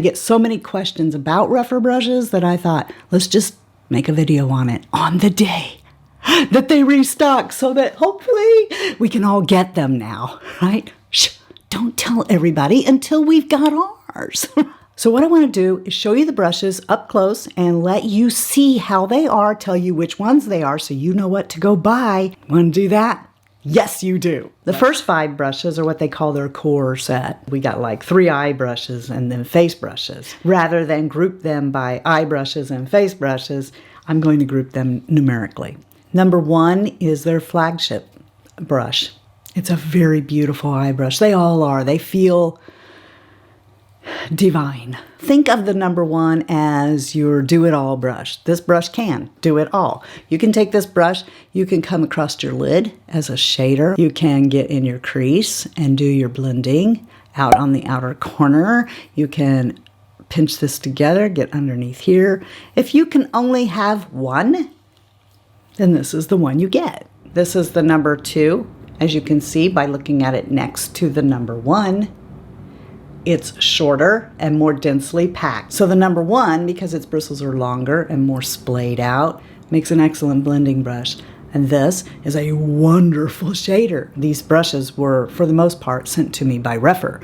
I get so many questions about REPHR brushes that I thought, let's just make a video on it on the day that they restock so that hopefully we can all get them now, right? Shh, don't tell everybody until we've got ours. So what I want to do is show you the brushes up close and let you see how they are, tell you which ones they are so you know what to go buy. Want to do that? Yes, you do. The first 5 brushes are what they call their core set. We got like 3 eye brushes and then face brushes. Rather than group them by eye brushes and face brushes, I'm going to group them numerically. Number 1 is their flagship brush. It's a very beautiful eye brush. They all are. They feel divine. Think of the number 1 as your do-it-all brush. This brush can do it all. You can take this brush, you can come across your lid as a shader. You can get in your crease and do your blending out on the outer corner. You can pinch this together, get underneath here. If you can only have one, then this is the one you get. This is the number 2. As you can see by looking at it next to the number 1, it's shorter and more densely packed. So the number 1, because its bristles are longer and more splayed out, makes an excellent blending brush. And this is a wonderful shader. These brushes were, for the most part, sent to me by REPHR.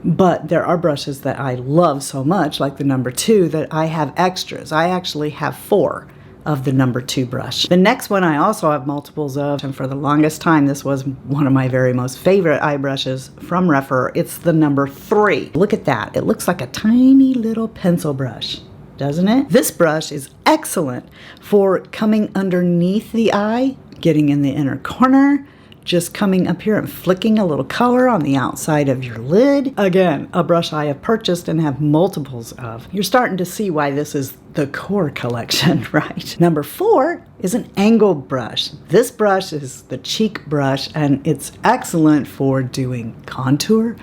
But there are brushes that I love so much, like the number 2, that I have extras. I actually have 4 of the number 2 brush. The next one I also have multiples of, and for the longest time this was one of my very most favorite eye brushes from REPHR. It's the number 3. Look at that. It looks like a tiny little pencil brush, doesn't it? This brush is excellent for coming underneath the eye, getting in the inner corner, just coming up here and flicking a little color on the outside of your lid. Again, a brush I have purchased and have multiples of. You're starting to see why this is the core collection, right? Number 4 is an angled brush. This brush is the cheek brush and it's excellent for doing contour,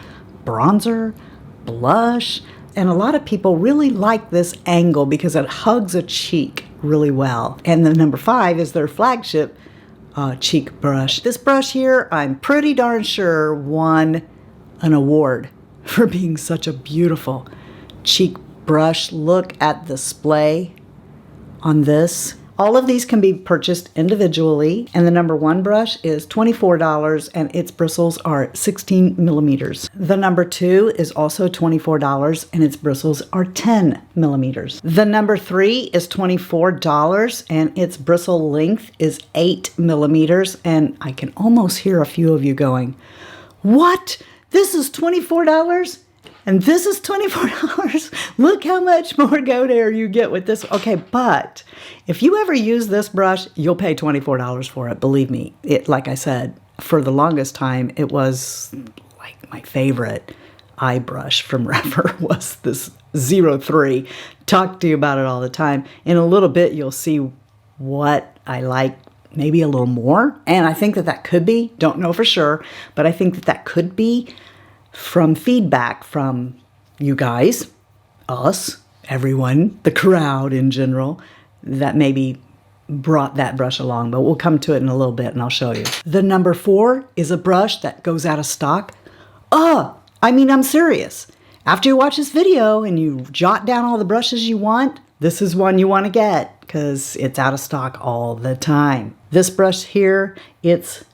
bronzer, blush, and a lot of people really like this angle because it hugs a cheek really well. And the number 5 is their flagship cheek brush. This brush here, I'm pretty darn sure won an award for being such a beautiful cheek brush. Look at the splay on this. All of these can be purchased individually, and the number 1 brush is $24 and its bristles are 16 millimeters. The number 2 is also $24 and its bristles are 10 millimeters. The number 3 is $24 and its bristle length is 8 millimeters, and I can almost hear a few of you going, "What? This is $24? And this is $24. Look how much more goat hair you get with this. Okay, but if you ever use this brush, you'll pay $24 for it. Believe me. It, like I said, for the longest time, it was like my favorite eye brush from REPHR was this 03. Talk to you about it all the time. In a little bit, you'll see what I like maybe a little more. And I think that that could be, don't know for sure, but I think that that could be from feedback from you guys, us, everyone, the crowd in general, that maybe brought that brush along, but we'll come to it in a little bit and I'll show you. The number 4 is a brush that goes out of stock. I'm serious. After you watch this video and you jot down all the brushes you want, this is one you want to get because it's out of stock all the time. This brush here, its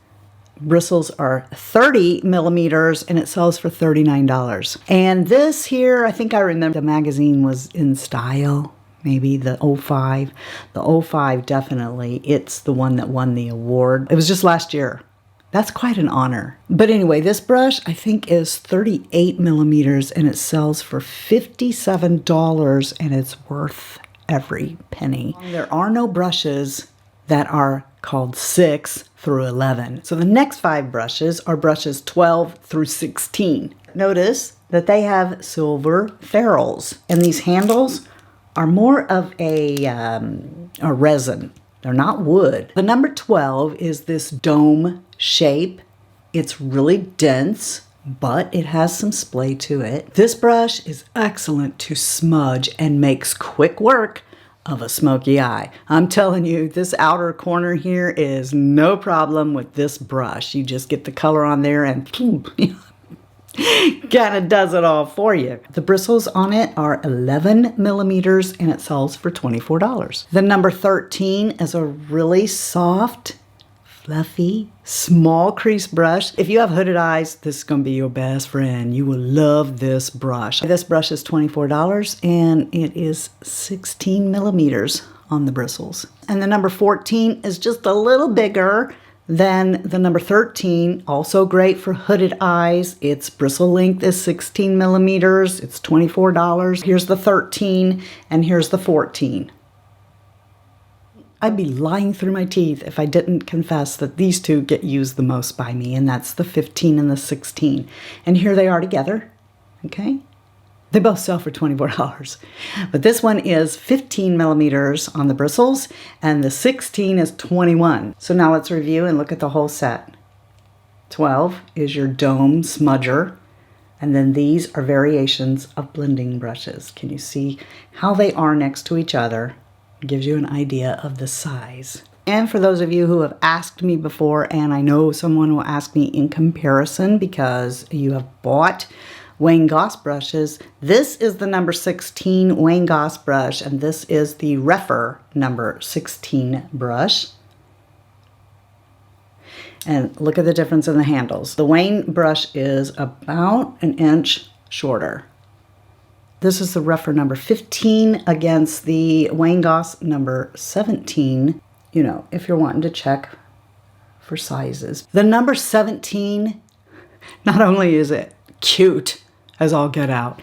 bristles are 30 millimeters and it sells for $39. And this here, I think I remember the magazine was in style, maybe the 05. The 05 definitely, it's the one that won the award. It was just last year. That's quite an honor. But anyway, this brush I think is 38 millimeters and it sells for $57 and it's worth every penny. There are no brushes that are called 6 through 11. So the next 5 brushes are brushes 12 through 16. Notice that they have silver ferrules, and these handles are more of a resin. They're not wood. The number 12 is this dome shape. It's really dense, but it has some splay to it. This brush is excellent to smudge and makes quick work of a smoky eye. I'm telling you, this outer corner here is no problem with this brush. You just get the color on there and kind of does it all for you. The bristles on it are 11 millimeters and it sells for $24. The number 13 is a really soft, fluffy, small crease brush. If you have hooded eyes, this is going to be your best friend. You will love this brush. This brush is $24 and it is 16 millimeters on the bristles. And the number 14 is just a little bigger than the number 13, also great for hooded eyes. Its bristle length is 16 millimeters. It's $24. Here's the 13 and here's the 14. I'd be lying through my teeth if I didn't confess that these two get used the most by me, and that's the 15 and the 16. And here they are together, okay? They both sell for $24. But this one is 15 millimeters on the bristles, and the 16 is 21. So now let's review and look at the whole set. 12 is your dome smudger, and then these are variations of blending brushes. Can you see how they are next to each other? It gives you an idea of the size. And for those of you who have asked me before, and I know someone will ask me in comparison because you have bought Wayne Goss brushes, this is the number 16 Wayne Goss brush, and this is the REPHR number 16 brush. And look at the difference in the handles. The Wayne brush is about an inch shorter. This is the REPHR number 15 against the Wayne Goss number 17, you know, if you're wanting to check for sizes. The number 17, not only is it cute as all get out,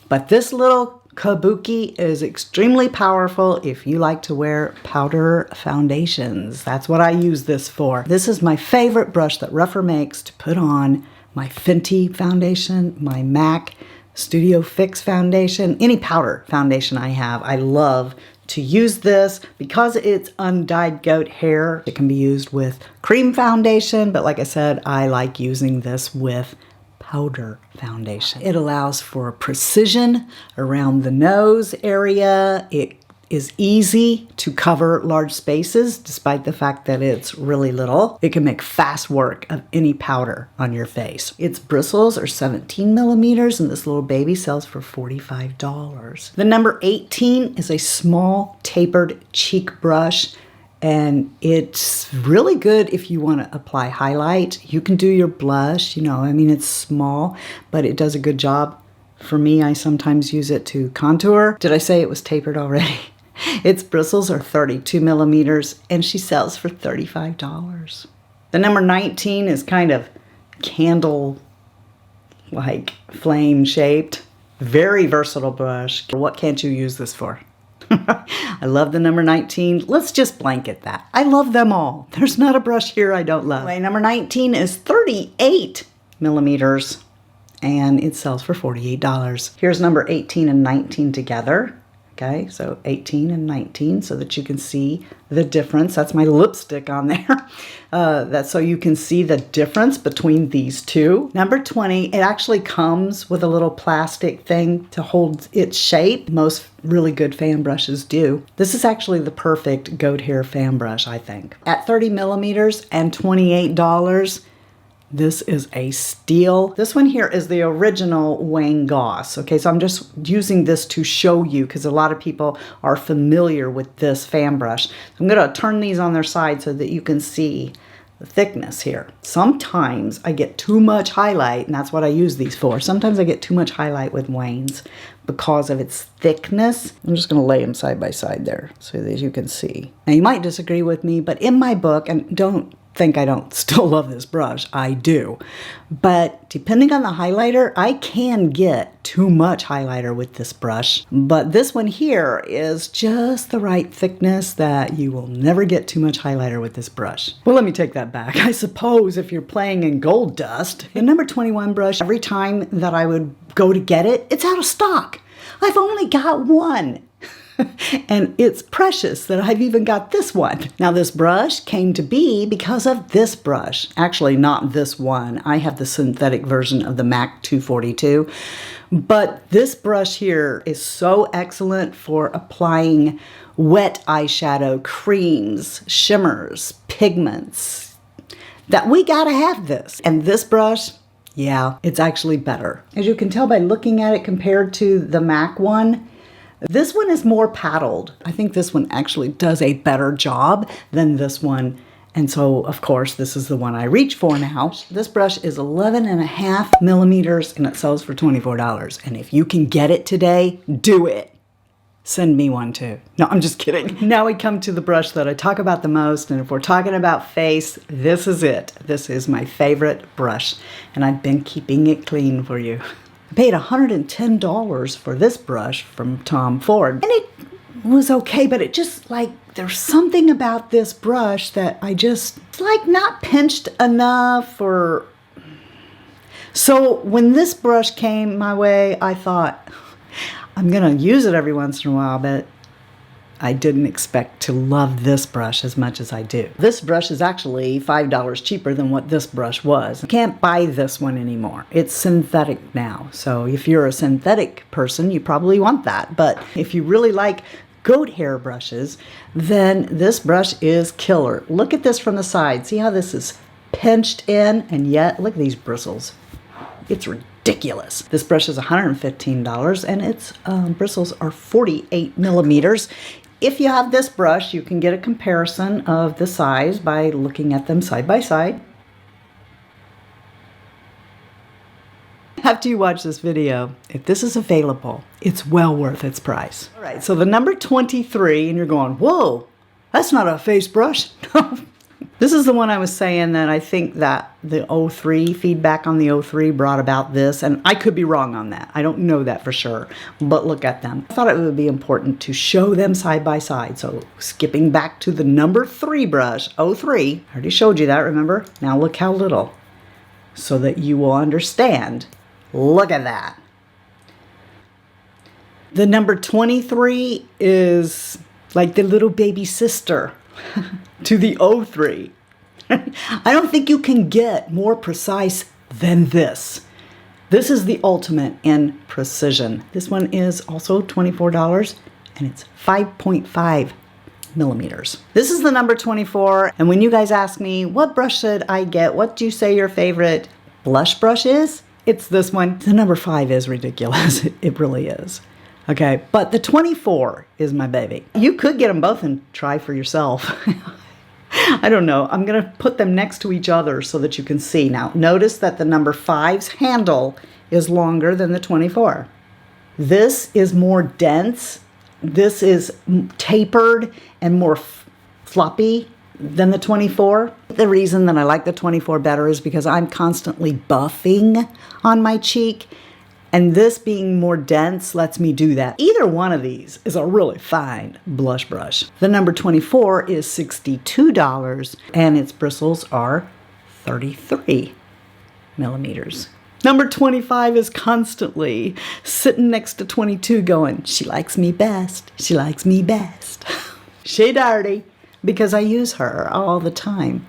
but this little kabuki is extremely powerful if you like to wear powder foundations. That's what I use this for. This is my favorite brush that REPHR makes to put on my Fenty foundation, my MAC Studio Fix foundation, any powder foundation I have. I love to use this because it's undyed goat hair. It can be used with cream foundation, but like I said, I like using this with powder foundation. It allows for precision around the nose area. It is easy to cover large spaces despite the fact that it's really little. It can make fast work of any powder on your face. Its bristles are 17 millimeters and this little baby sells for $45. The number 18 is a small tapered cheek brush, and it's really good if you want to apply highlight. You can do your blush, you know, I mean, it's small, but it does a good job. For me, I sometimes use it to contour. Did I say it was tapered already? Its bristles are 32 millimeters and she sells for $35. The number 19 is kind of candle like flame shaped. Very versatile brush. What can't you use this for? I love the number 19. Let's just blanket that. I love them all. There's not a brush here I don't love. Anyway, number 19 is 38 millimeters and it sells for $48. Here's number 18 and 19 together. Okay, so 18 and 19 so that you can see the difference. That's my lipstick on there. That's so you can see the difference between these two. Number 20, it actually comes with a little plastic thing to hold its shape. Most really good fan brushes do. This is actually the perfect goat hair fan brush, I think. At 30 millimeters and $28, this is a steal. This one here is the original Wayne Goss. Okay, so I'm just using this to show you because a lot of people are familiar with this fan brush. I'm gonna turn these on their side so that you can see the thickness here. Sometimes I get too much highlight, and that's what I use these for. Sometimes I get too much highlight with Wayne's because of its thickness. I'm just gonna lay them side by side there so that you can see. Now you might disagree with me, but in my book, and don't think I don't still love this brush, I do. But depending on the highlighter, I can get too much highlighter with this brush. But this one here is just the right thickness that you will never get too much highlighter with this brush. Well, let me take that back. I suppose if you're playing in gold dust, the number 21 brush, every time that I would go to get it, it's out of stock. I've only got one. And it's precious that I've even got this one. Now this brush came to be because of this brush. Actually, not this one. I have the synthetic version of the MAC 242. But this brush here is so excellent for applying wet eyeshadow, creams, shimmers, pigments, that we gotta have this. And this brush Yeah, it's actually better. As you can tell by looking at it compared to the MAC one, this one is more paddled. I think this one actually does a better job than this one. And so, of course, this is the one I reach for now. This brush is 11.5 millimeters and it sells for $24. And if you can get it today, do it. Send me one too. No, I'm just kidding. Now we come to the brush that I talk about the most. And if we're talking about face, this is it. This is my favorite brush. And I've been keeping it clean for you. I paid $110 for this brush from Tom Ford. And it was okay, but it just like, there's something about this brush that I just, it's like not pinched enough or... So when this brush came my way, I thought, I'm gonna use it every once in a while, but I didn't expect to love this brush as much as I do. This brush is actually $5 cheaper than what this brush was. You can't buy this one anymore. It's synthetic now. So if you're a synthetic person, you probably want that. But if you really like goat hair brushes, then this brush is killer. Look at this from the side. See how this is pinched in, and yet look at these bristles. It's ridiculous. This brush is $115 and its bristles are 48 millimeters. If you have this brush, you can get a comparison of the size by looking at them side by side. After you watch this video, if this is available, it's well worth its price. All right, so the number 23, and you're going, whoa, that's not a face brush. This is the one I was saying that I think that the 03 feedback on the 03 brought about this, and I could be wrong on that. I don't know that for sure, but look at them. I thought it would be important to show them side by side. So skipping back to the number 3 brush, 03, I already showed you that, remember? Now look how little, so that you will understand. Look at that. The number 23 is like the little baby sister to the 03. I don't think you can get more precise than this. This is the ultimate in precision. This one is also $24 and it's 5.5 millimeters. This is the number 24. And when you guys ask me, what brush should I get? What do you say your favorite blush brush is? It's this one. The number 5 is ridiculous. It really is. Okay, but the 24 is my baby. You could get them both and try for yourself. I don't know. I'm going to put them next to each other so that you can see. Now, notice that the number 5's handle is longer than the 24. This is more dense. This is tapered and more floppy than the 24. The reason that I like the 24 better is because I'm constantly buffing on my cheek, and this being more dense lets me do that. Either one of these is a really fine blush brush. The number 24 is $62 and its bristles are 33 millimeters. Number 25 is constantly sitting next to 22 going, she likes me best, she likes me best. She dirty, because I use her all the time.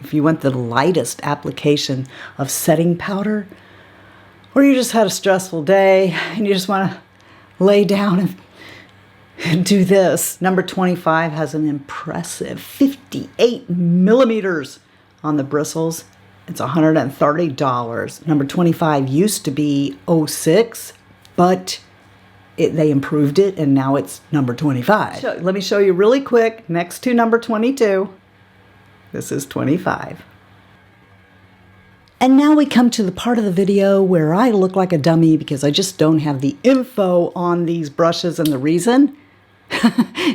If you want the lightest application of setting powder, or you just had a stressful day and you just want to lay down and do this. Number 25 has an impressive 58 millimeters on the bristles. It's $130. Number 25 used to be 06, but they improved it and now it's number 25. Let me show you really quick next to number 22. This is 25. And now we come to the part of the video where I look like a dummy because I just don't have the info on these brushes, and the reason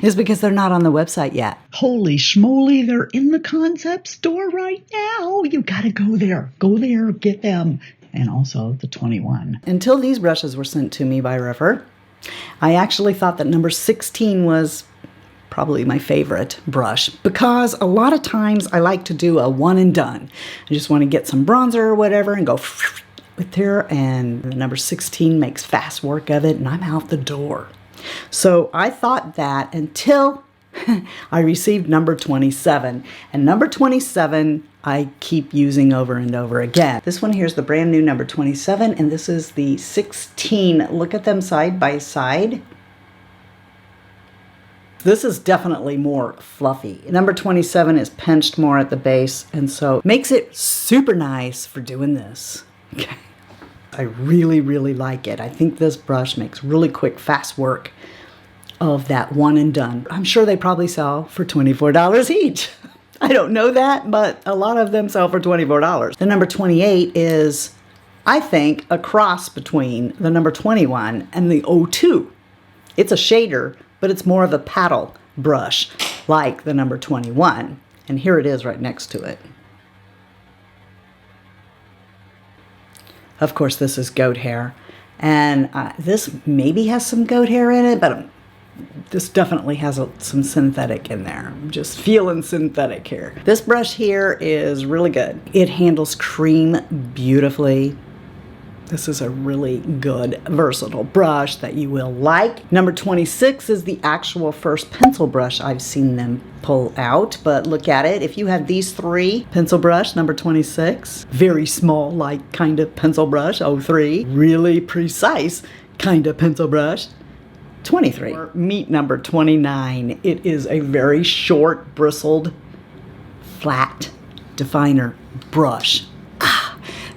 is because they're not on the website yet. Holy schmoly, they're in the concept store right now. You gotta go there. Go there, get them. And also the 21. Until these brushes were sent to me by REPHR, I actually thought that number 16 was probably my favorite brush, because a lot of times I like to do a one and done. I just want to get some bronzer or whatever and go with there, and the number 16 makes fast work of it and I'm out the door. So I thought that until I received number 27, and number 27 I keep using over and over again. This one here is the brand new number 27 and this is the 16. Look at them side by side. This is definitely more fluffy. Number 27 is pinched more at the base, and so makes it super nice for doing this. Okay. I really, really like it. I think this brush makes really quick, fast work of that one and done. I'm sure they probably sell for $24 each. I don't know that, but a lot of them sell for $24. The number 28 is, I think, a cross between the number 21 and the 02. It's a shader, but it's more of a paddle brush like the number 21. And here it is right next to it. Of course, this is goat hair. And this maybe has some goat hair in it, but this definitely has some synthetic in there. I'm just feeling synthetic here. This brush here is really good. It handles cream beautifully. This is a really good, versatile brush that you will like. Number 26 is the actual first pencil brush I've seen them pull out, but look at it. If you have these three, pencil brush, number 26, very small, like kind of pencil brush, 03, really precise kind of pencil brush, 23. Meet number 29. It is a very short, bristled, flat definer brush.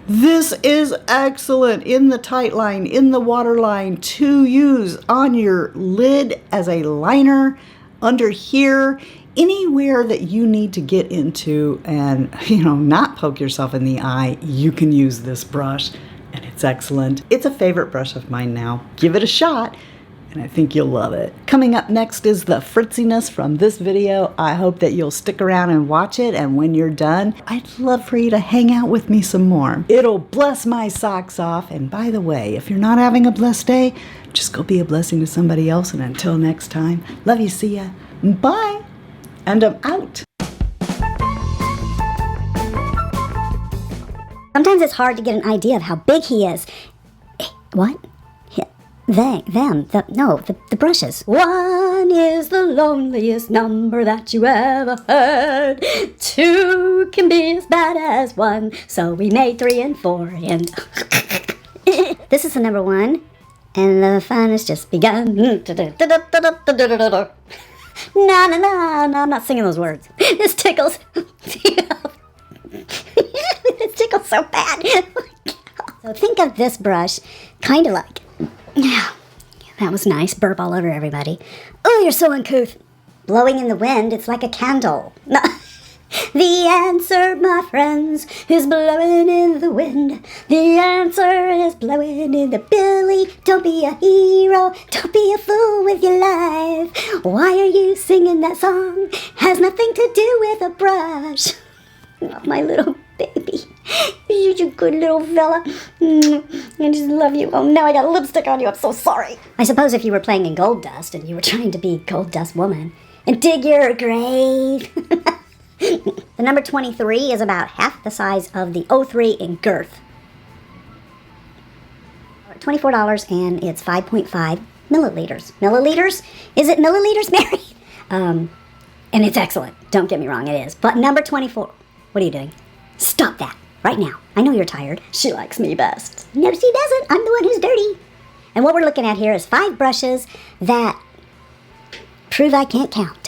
This is excellent in the tight line, in the waterline, to use on your lid as a liner, under here, anywhere that you need to get into and, not poke yourself in the eye, you can use this brush and it's excellent. It's a favorite brush of mine now. Give it a shot. And I think you'll love it. Coming up next is the FritzyNESS from this video. I hope that you'll stick around and watch it, and when you're done, I'd love for you to hang out with me some more. It'll bless my socks off, and by the way, if you're not having a blessed day, just go be a blessing to somebody else, and until next time, love you, see ya, bye, and I'm out. Sometimes it's hard to get an idea of how big he is. What? The brushes. One is the loneliest number that you ever heard. Two can be as bad as one, so we made 3 and 4 and... This is the number 1, and the fun has just begun. No, I'm not singing those words. This tickles. This tickles so bad. So think of this brush kind of like... That was nice. Burp all over everybody. Oh, you're so uncouth. Blowing in the wind, it's like a candle. The answer, my friends, is blowing in the wind. The answer is blowing in the Billy. Don't be a hero. Don't be a fool with your life. Why are you singing that song? Has nothing to do with a brush. Oh, my little baby. You're such a good little fella. I just love you. Oh, now I got lipstick on you. I'm so sorry. I suppose if you were playing in Gold Dust and you were trying to be Gold Dust Woman and dig your grave. The number 23 is about half the size of the 03 in girth. $24, and it's 5.5 milliliters. Milliliters? Is it milliliters, Mary? And it's excellent. Don't get me wrong, it is. But number 24... What are you doing? Stop that right now. I know you're tired. She likes me best. No, she doesn't. I'm the one who's dirty. And what we're looking at here is 5 brushes that prove I can't count.